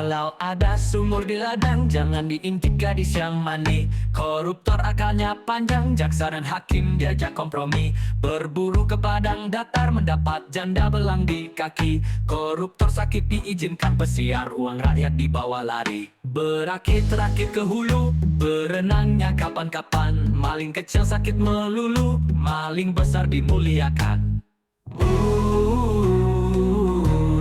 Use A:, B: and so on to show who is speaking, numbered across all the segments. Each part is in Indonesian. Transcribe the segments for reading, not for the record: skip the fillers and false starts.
A: Kalau ada sumur di ladang, jangan diintip gadis yang mandi. Koruptor akalnya panjang, jaksa dan hakim diajak kompromi. Berburu ke padang datar, mendapat janda belang di kaki. Koruptor sakit diizinkan pesiar, uang rakyat dibawa lari. Berakit-rakit ke hulu, berenangnya kapan-kapan. Maling kecil sakit melulu, maling besar dimuliakan.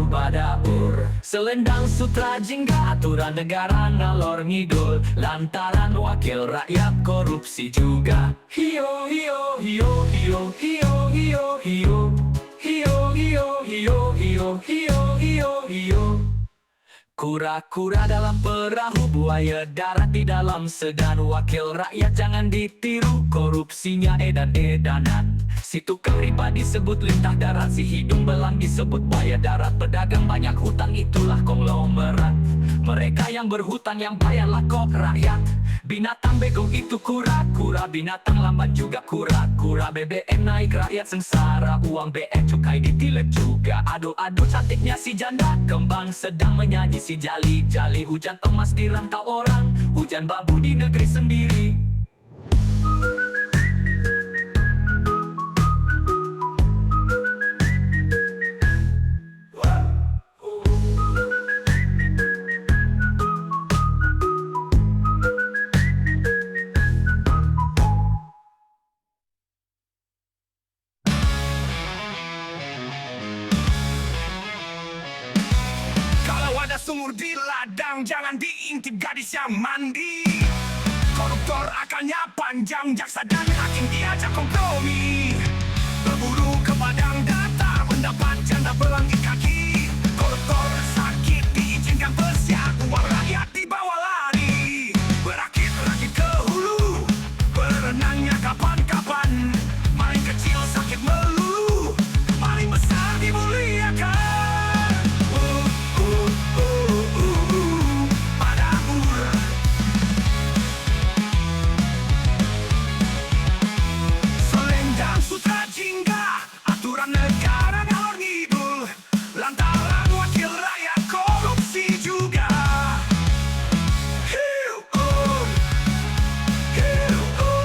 A: Badaur Selendang sutra jingga, aturan negara ngalor ngidul. Lantaran wakil rakyat korupsi juga. Hio hio hio hio hio hio hio hio hio hio hio hio hio hio. Kura-kura dalam perahu, buaya darat di dalam sedan. Wakil rakyat jangan ditiru, korupsinya edan-edanan. Si tukang riba disebut lintah darat, si hidung belang disebut buaya darat. Pedagang banyak hutang, itulah konglomerat. Mereka yang berhutang yang bayarlah kok rakyat. Binatang bego itu kura-kura, binatang lambat juga kura-kura. BBM naik rakyat sengsara, uang BM cukai ditilep juga. Aduh-aduh cantiknya si janda, kembang sedang menyanyi si jali-jali. Hujan emas di rantau orang, hujan babu di negeri sendiri.
B: Sumur di ladang, jangan diintip gadis yang mandi. Koruptor akalnya panjang, jaksa dan hakim diajak kompromi. Berburu ke padang datar, mendapat janda belang di kaki. Koruptor sakit diizinkan pesiar, uang rakyat dibawa lari. Berakit-rakit ke hulu, berenangnya kapan-kapan. Maling kecil sakit melulu, maling besar dimuliakan. Negara ngalor ngidul, lantaran wakil rakyat korupsi juga. Hiu oh, hiu oh,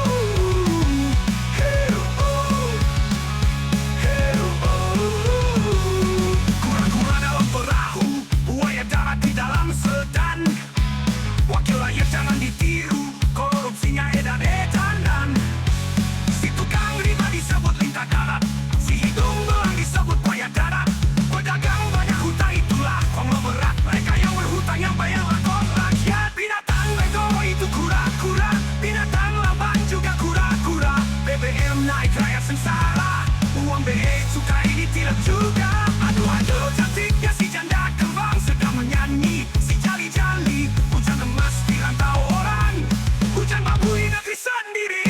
B: hiu oh, hiu oh. Kura-kura dalam perahu, buaya darat di dalam sedan. Wakil rakyat jangan ditiru, korupsinya edan-edanan. Si tukang riba disebut lintah darat, disebut buaya darat. Pedagang banyak hutang, itulah konglomerat. Mereka yang berhutang yang bayarlah kok rakyat. Binatang bego itu kura-kura, binatang lamban juga kura-kura. BBM naik rakyat sengsara, uang BE cukai ditilep juga. Aduh-aduh cantiknya si janda, kembang sedang menyanyi si jali-jali. Hujan emas di rantau orang, hujan babu di negeri sendiri.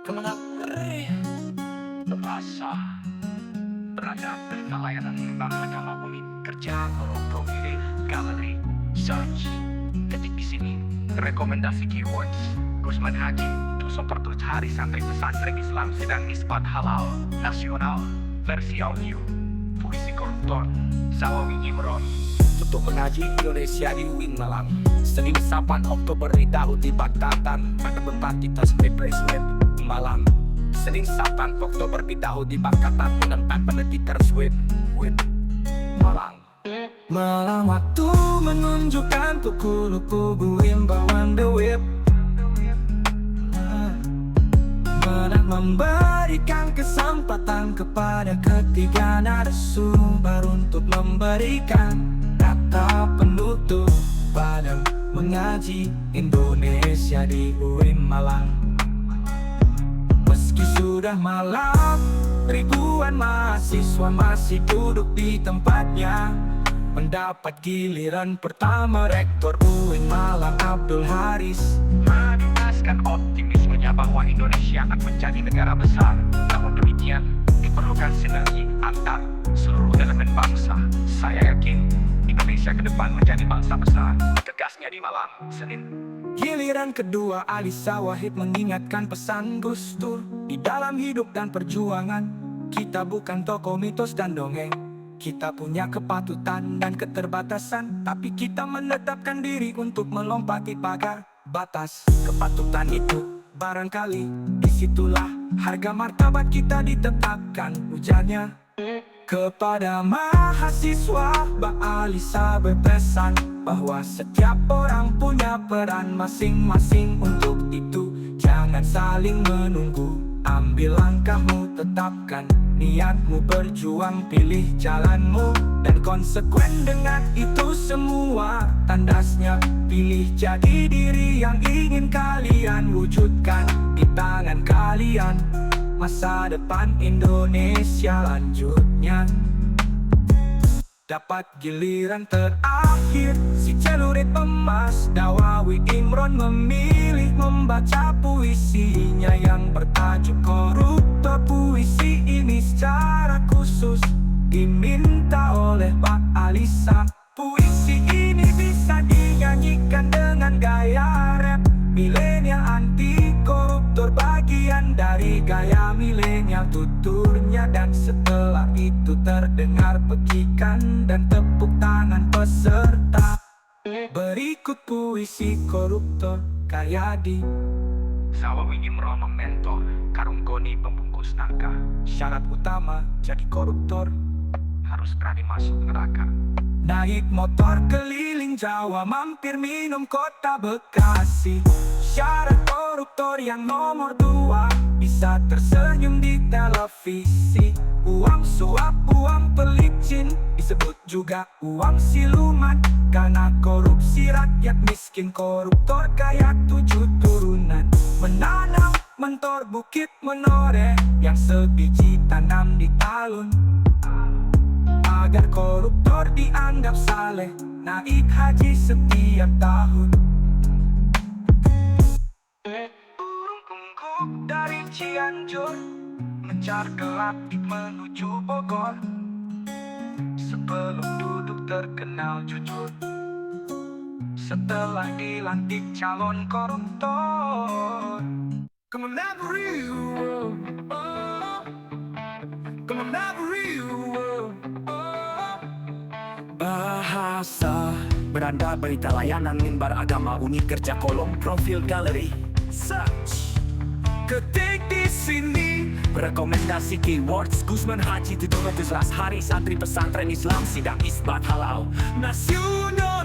B: Kemenang terasa terhadap layanan lembaga agama unit kerja profil galeri search. Ketik di sini rekomendasi keywords Rusman Haji untuk seperti hari santai pesantren Islam sedang isbat halal nasional versi audio puisi koruptor Sawawi Imron. Untuk mengaji Indonesia di UIN Malang, Senin 8 Oktober di Daud di Bagdatan pada Bempatitas Web Malang. Senin 8 Oktober di Daud di Bagdatan menempat penediters web Malang. Malam waktu menunjukkan tuku-luku himbauan the web. Berat memberikan kesempatan kepada ketiga narasumber untuk memberikan kata penutup pada mengaji Indonesia di UIN Malang. Meski sudah malam, Ribuan mahasiswa masih duduk di tempatnya, mendapat giliran pertama Rektor UIN Malang Abdul Haris menegaskan optimismenya bahwa Indonesia akan menjadi negara besar. Namun demikian, diperlukan sinergi antar seluruh elemen bangsa. Saya yakin Indonesia ke depan menjadi bangsa besar. Tegasnya di Malang, Senin. Giliran kedua, Alisa Wahid mengingatkan pesan Gus Dur. Di dalam hidup dan perjuangan, kita bukan tokoh mitos dan dongeng. Kita punya kepatutan dan keterbatasan, tapi kita menetapkan diri untuk melompati pagar batas kepatutan itu. Barangkali disitulah harga martabat kita ditetapkan, ujarnya. Kepada mahasiswa, Mbak Alisa berpesan bahwa setiap orang punya peran masing-masing. Untuk itu, jangan saling menunggu. Ambil langkahmu, tetapkan niatmu, berjuang, pilih jalanmu, dan konsekuen dengan itu semua. Tandasnya, pilih jadi diri yang ingin kalian wujudkan. Di tangan kalian masa depan Indonesia lanjutnya. Dapat giliran terakhir, si celurit emas Dawawi Imron memilih membaca puisinya yang bertajuk Koruptor. Puisi ini secara khusus diminta oleh Mbak Alisa. Puisi ini bisa dinyanyikan dengan gaya rap milenial anti koruptor, bagian dari gaya milenial tuturnya. Dan setelah itu terdengar pekikan dan tepuk tangan peserta. Berikut puisi koruptor karya di Dawawi Imron mentor, karung goni pembungkus nangka. Syarat utama jadi koruptor, harus berani masuk neraka. Naik motor keliling Jawa, mampir minum kota Bekasi. Syarat koruptor yang nomor 2, bisa tersenyum di televisi. Uang suap, uang pelicin, disebut juga uang siluman. Karena korupsi rakyat miskin, koruptor kaya 7 turunan. Menanam mentor bukit menoreh, yang sebiji tanam di talun. Agar koruptor dianggap saleh, naik haji setiap tahun. Burung kungguk dari Cianjur mencar gelap menuju Bogor. Sebelum duduk terkenal jujur, setelah dilantik calon koruptor. Come on every world, oh. Come on every world, oh. Bahasa beranda, berita, layanan, mimbar, agama, unik, kerja, kolom, profil, galeri, search. Ketik di sini rekomendasi keywords Gusman Haji 700 hari santri pesantren Islam sidang isbat halal nasional.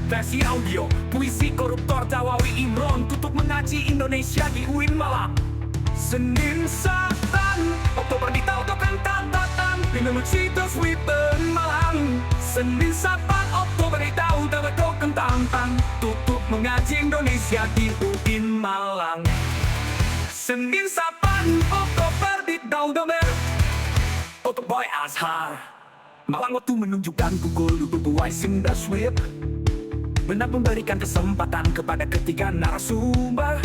B: Versi audio puisi koruptor Dawawi Imron, tutup mengaji Indonesia di UIN Malang. Senin 9 Oktober di Tautokan Tantatan Pinemu Citos Wipen Malang. Senin 9 Oktober di Tautokan Tantatan tutup mengaji Indonesia di UIN Malang. Senin 9 Oktober di Daudomer Otoboy Azhar Malang. Waktu menunjukkan pukul 22 Sweep. Benar memberikan kesempatan kepada ketiga narasumber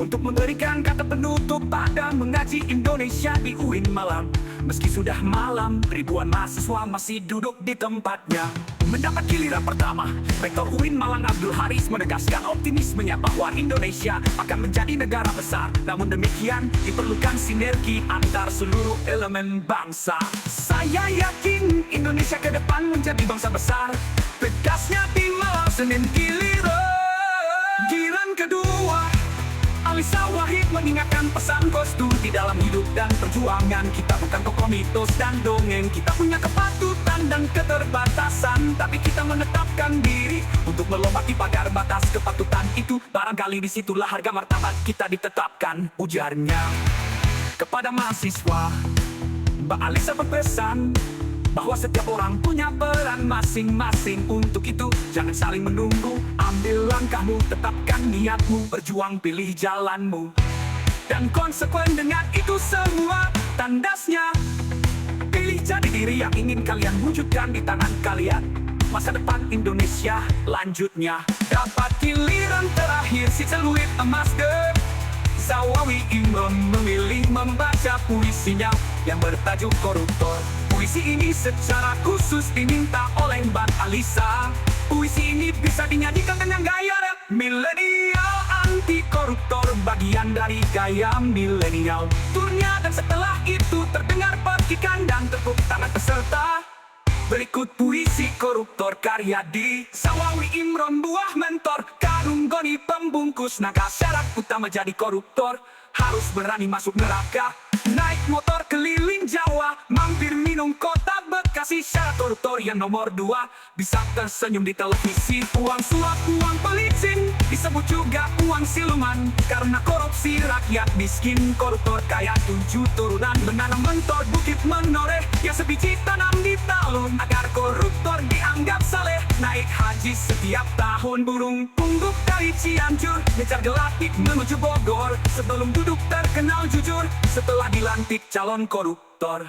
B: untuk memberikan kata penutup pada mengaji Indonesia di UIN Malang. Meski sudah malam, ribuan mahasiswa masih duduk di tempatnya. Mendapat giliran pertama, Rektor UIN Malang Abdul Haris menegaskan optimismenya bahwa Indonesia akan menjadi negara besar. Namun demikian, diperlukan sinergi antar seluruh elemen bangsa. Saya yakin Indonesia ke depan menjadi bangsa besar. Tegasnya di Malang, Senin giliran kedua, Alisa Wahid mengingatkan pesan Gus Dur. Di dalam hidup dan perjuangan, kita bukan tokoh mitos dan dongeng. Kita punya kepatutan dan keterbatasan, tapi kita menetapkan diri untuk melompati pagar batas kepatutan itu. Barangkali disitulah harga martabat kita ditetapkan, ujarnya. Kepada mahasiswa, Mbak Alisa berpesan bahwa setiap orang punya peran masing-masing. Untuk itu, jangan saling menunggu. Ambil langkahmu, tetapkan niatmu, berjuang, pilih jalanmu, dan konsekuen dengan itu semua. tandasnya. Pilih jadi diri yang ingin kalian wujudkan di tangan kalian. Masa depan Indonesia lanjutnya. Dapat giliran terakhir si celurit emas deh. Zawawi Imron memilih membaca puisinya yang bertajuk Koruptor. Puisi ini secara khusus diminta oleh Mbak Alisa. Puisi ini bisa dinyanyikan dengan gaya rap milenial anti koruptor, bagian dari gaya milenial. Turnya dan setelah itu terdengar percikan dan tepuk tangan peserta. Berikut puisi koruptor karya di Zawawi Imron, buah mentor. Karung Goni pembungkus naga. Syarat utama jadi koruptor harus berani masuk neraka. Naik motor keliling Jawa, mampir minum kota Bekasi. Syarat koruptor yang nomor 2, bisa tersenyum di televisi. Uang suap, uang pelicin, disebut juga uang siluman. Karena korupsi rakyat miskin, koruptor kaya 7 turunan. Menanam mentor bukit menoreh, yang sebiji tanam di talun. Agar koruptor dianggap saleh, naik haji setiap tahun. Burung pungguk dari Cianjur, ngejar gelapik menuju Bogor. Sebelum duduk terkenal jujur, setelah dilantik calon koruptor.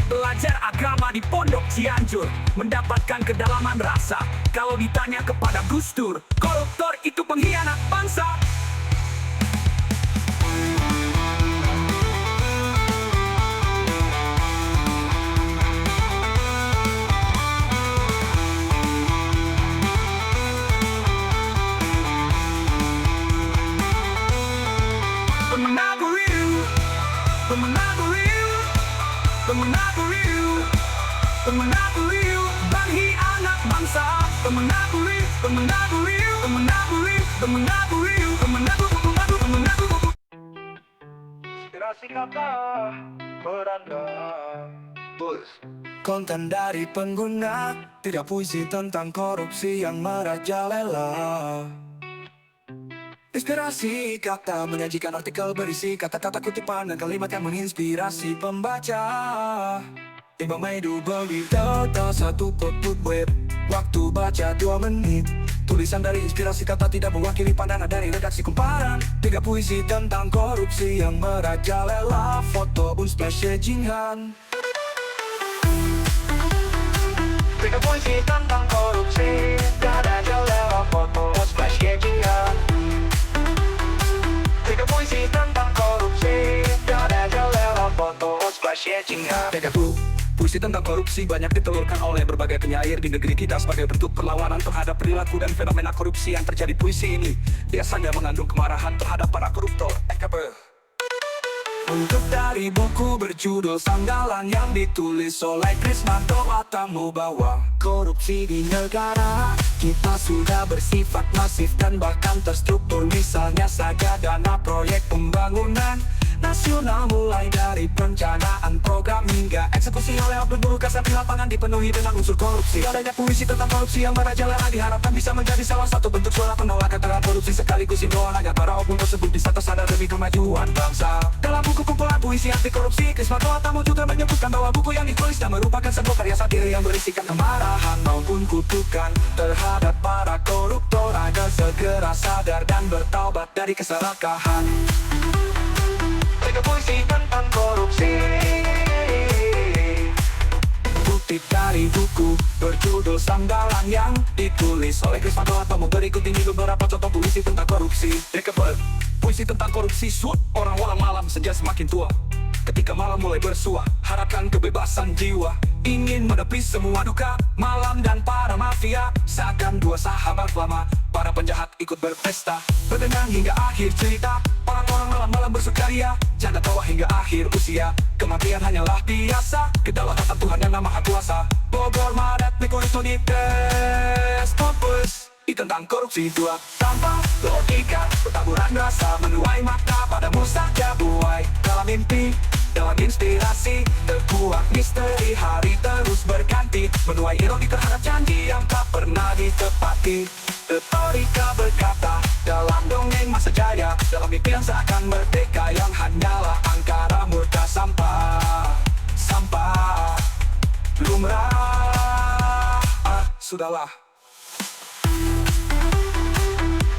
B: Belajar agama di Pondok Cianjur, mendapatkan kedalaman rasa. Kalau ditanya kepada Gus Dur, koruptor itu pengkhianat bangsa. Pemenaguriu, banghi anak bangsa. Pemenaguriu. Inspirasi kata beranda. Konten dari pengguna, tidak puisi tentang korupsi yang merajalela. Inspirasi kata menyajikan artikel berisi kata-kata kutipan dan kalimat yang menginspirasi pembaca. 5 Mei 2000, 1 putut web. Waktu baca 2 menit. Tulisan dari inspirasi kata tidak mewakili pandangan dari redaksi kumparan. 3 puisi tentang korupsi yang merajalela. Foto Unsplash Jinhan. 3 puisi tentang korupsi merajalela. Foto Unsplash Jinhan. 3 puisi tentang korupsi merajalela. Foto Unsplash Jinhan. 3 puisi tentang korupsi banyak ditelurkan oleh berbagai penyair di negeri kita sebagai bentuk perlawanan terhadap perilaku dan fenomena korupsi yang terjadi. Puisi ini biasanya mengandung kemarahan terhadap para koruptor. Untuk dari buku berjudul Sanggalan yang ditulis oleh Krismanto Atamu, bahwa korupsi di negara kita sudah bersifat masif dan bahkan terstruktur. Misalnya saja dana proyek pembangunan nasional, mulai dari perencanaan program hingga eksekusi oleh oknum buruh kasar di lapangan dipenuhi dengan unsur korupsi. Adanya puisi tentang korupsi yang merajalela diharapkan bisa menjadi salah satu bentuk suara penolakan terhadap korupsi, sekaligus himbauan agar para oknum tersebut bisa tersadar demi kemajuan bangsa. Dalam buku kumpulan puisi anti korupsi, Krismanto Atamu juga menyebutkan bahwa buku yang ditulisnya merupakan sebuah karya satir yang berisikan kemarahan maupun kutukan terhadap para koruptor agar segera sadar dan bertaubat dari keserakahan. 3 puisi tentang korupsi. Kutip dari buku berjudul Sanggalan yang ditulis oleh Krismanto Atamu. Berikut ini beberapa contoh puisi tentang korupsi. Puisi tentang korupsi. Orang-orang malam senja semakin tua. Ketika malam mulai bersua, harapkan kebebasan jiwa. Ingin menepis semua duka malam dan para mafia. Seakan 2 sahabat lama, para penjahat ikut berpesta, berdenang hingga akhir cerita. Orang-orang malam-malam bersukaria, janda tawa hingga akhir usia. Kematian hanyalah biasa, kedaulatan Tuhan yang Maha Kuasa. Bogor, Maret, Miko, Tony, Tentang korupsi 2 tanpa logika, pertaburan rasa menuai makna padamu saja buai. Dalam mimpi, dalam inspirasi, terkuak misteri hari terus berganti, menuai ironi terhadap janji yang tak pernah ditepati. Retorika berkata dalam dongeng masa jaya, dalam mimpi yang seakan merdeka yang hanyalah angkara murka sampah. Sampah lumrah. Sudahlah.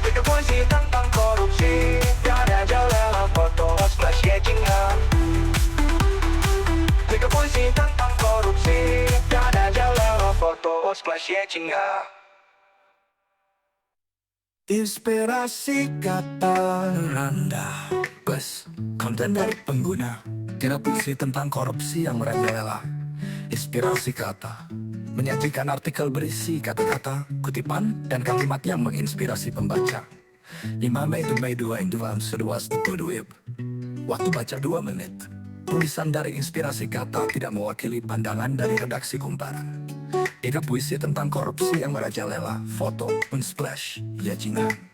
B: 3 puisi tentang korupsi merajalela. Foto Unsplash Jinhan. splash ya jingga. Inspirasi kata Anda. Bus, konten dari pengguna. Tidak puisi tentang korupsi yang merajalela. Inspirasi kata menyajikan artikel berisi kata-kata, kutipan, dan kalimat yang menginspirasi pembaca. 5 Mei 2022 seduas web. Waktu baca 2 menit. Tulisan dari inspirasi kata tidak mewakili pandangan dari redaksi kumparan. Tidak puisi tentang korupsi yang merajalela. Foto, unsplash, ya jingan.